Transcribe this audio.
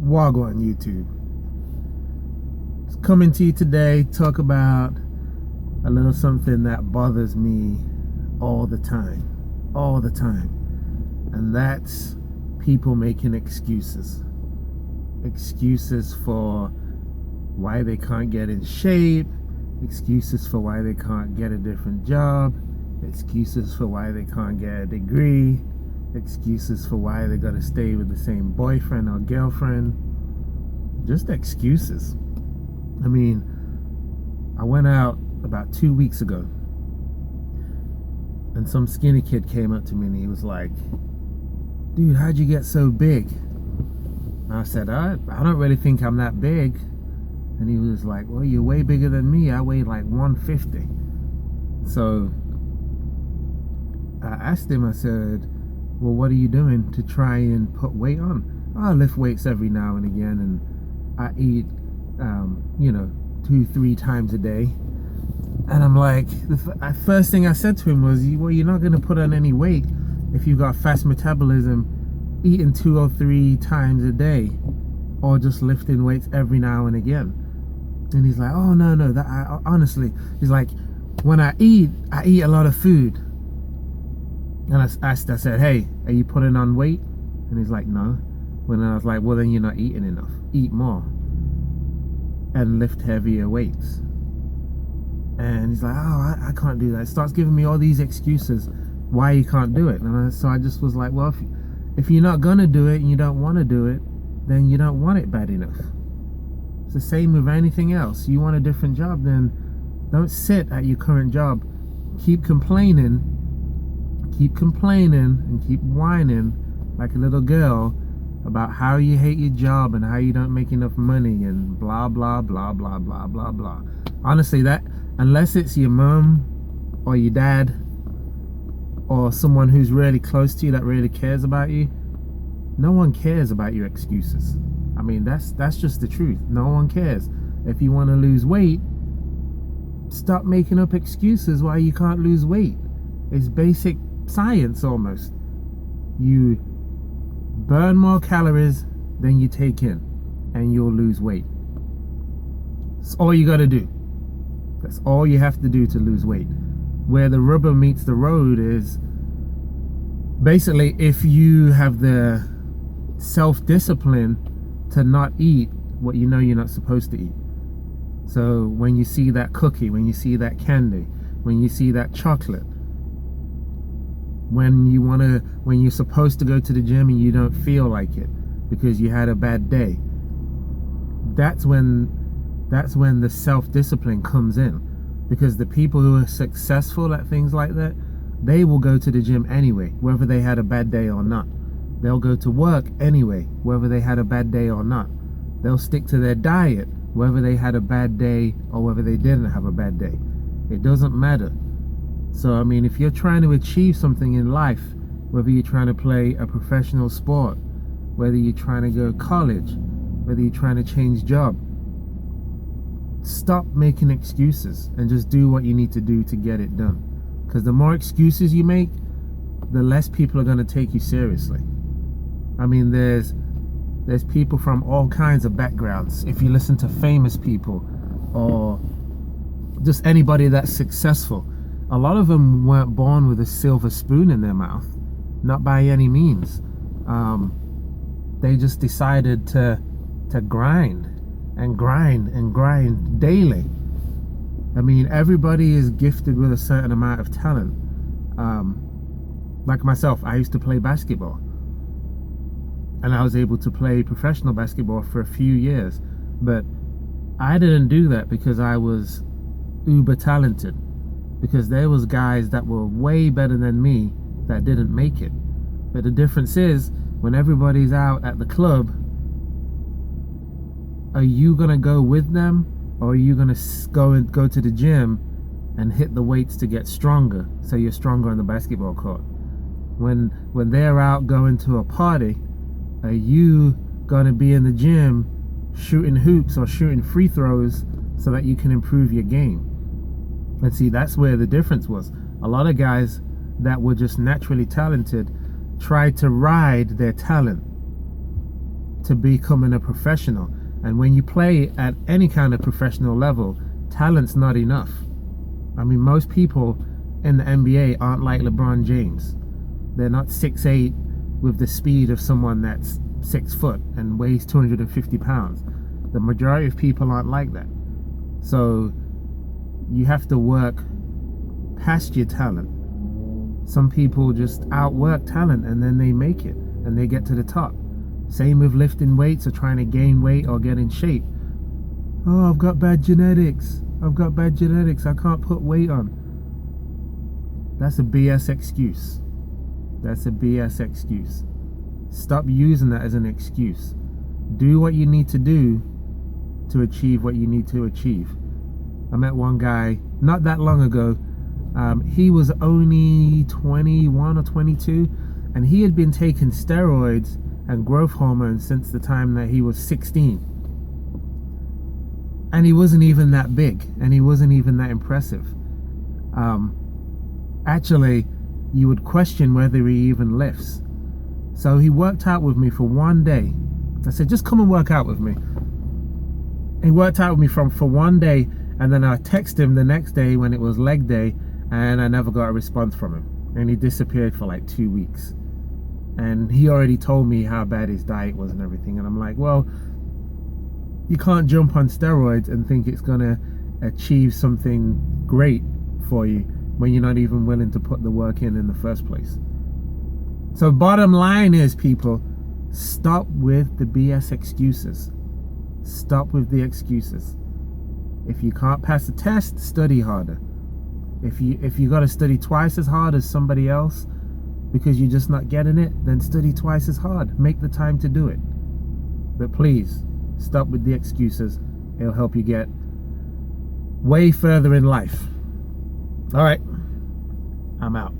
Wagwan YouTube. It's coming to you today, talk about a little something that bothers me all the time, and that's people making excuses for why they can't get in shape, excuses for why they can't get a different job, excuses for why they can't get a degree, excuses for why they gotta stay with the same boyfriend or girlfriend. Just excuses. I mean, I went out about 2 weeks ago and some skinny kid came up to me and he was like, "Dude, how'd you get so big?" And I said, I don't really think I'm that big. And he was like, "Well, you're way bigger than me. I weigh like 150. So I asked him, I said, "Well, what are you doing to try and put weight on?" "I lift weights every now and again, and I eat, 2-3 times a day." And I'm like, the first thing I said to him was, "Well, you're not going to put on any weight if you've got fast metabolism, eating 2 or 3 times a day, or just lifting weights every now and again." And he's like, "Oh, no, that honestly," he's like, "when I eat a lot of food." And I said, "Hey, are you putting on weight?" And he's like, "No." When I was like, "Well, then you're not eating enough. Eat more and lift heavier weights." And he's like, "Oh, I can't do that." He starts giving me all these excuses why he can't do it. And so I just was like, well, if you're not gonna do it and you don't want to do it, then you don't want it bad enough. It's the same with anything else. You want a different job, then don't sit at your current job. Keep complaining and keep whining like a little girl about how you hate your job and how you don't make enough money and blah blah blah blah blah blah blah. Honestly, that unless it's your mom or your dad or someone who's really close to you that really cares about you, no one cares about your excuses. I mean, that's just the truth. No one cares. If you want to lose weight, stop making up excuses why you can't lose weight. It's basic science almost. You burn more calories than you take in and you'll lose weight. That's all you got to do. That's all you have to do to lose weight. Where the rubber meets the road is basically if you have the self-discipline to not eat what you know you're not supposed to eat. So when you see that cookie, when you see that candy, when you see that chocolate, when you're supposed to go to the gym and you don't feel like it because you had a bad day, that's when the self-discipline comes in. Because the people who are successful at things like that, they will go to the gym anyway, whether they had a bad day or not. They'll go to work anyway, whether they had a bad day or not. They'll stick to their diet, whether they had a bad day or whether they didn't have a bad day. It doesn't matter. So, I mean, if you're trying to achieve something in life, whether you're trying to play a professional sport, whether you're trying to go to college, whether you're trying to change job, stop making excuses and just do what you need to do to get it done. Because the more excuses you make, the less people are going to take you seriously. I mean, there's people from all kinds of backgrounds. If you listen to famous people or just anybody that's successful, a lot of them weren't born with a silver spoon in their mouth. Not by any means. They just decided to grind daily. I mean, everybody is gifted with a certain amount of talent. Like myself, I used to play basketball. And I was able to play professional basketball for a few years. But I didn't do that because I was uber talented. Because there was guys that were way better than me that didn't make it. But the difference is, when everybody's out at the club, are you gonna go with them, or are you gonna go to the gym and hit the weights to get stronger, so you're stronger on the basketball court? When they're out going to a party, are you gonna be in the gym shooting hoops or shooting free throws so that you can improve your game? And see, that's where the difference was. A lot of guys that were just naturally talented tried to ride their talent to becoming a professional. And when you play at any kind of professional level, talent's not enough. I mean, most people in the NBA aren't like LeBron James. They're not 6'8" with the speed of someone that's 6 foot and weighs 250 pounds. The majority of people aren't like that. So you have to work past your talent. Some people just outwork talent and then they make it and they get to the top. Same with lifting weights or trying to gain weight or get in shape. Oh, I've got bad genetics. I can't put weight on. That's a BS excuse. Stop using that as an excuse. Do what you need to do to achieve what you need to achieve. I met one guy not that long ago. He was only 21 or 22, and he had been taking steroids and growth hormones since the time that he was 16. And he wasn't even that big, and he wasn't even that impressive. Actually, you would question whether he even lifts. So he worked out with me for one day. I said, just come and work out with me. He worked out with me for one day, and then I texted him the next day when it was leg day, and I never got a response from him. And he disappeared for like 2 weeks. And he already told me how bad his diet was and everything. And I'm like, well, you can't jump on steroids and think it's gonna achieve something great for you when you're not even willing to put the work in the first place. So bottom line is, people, stop with the BS excuses. Stop with the excuses. If you can't pass the test, study harder. If you got to study twice as hard as somebody else because you're just not getting it, then study twice as hard. Make the time to do it. But please, stop with the excuses. It'll help you get way further in life. All right, I'm out.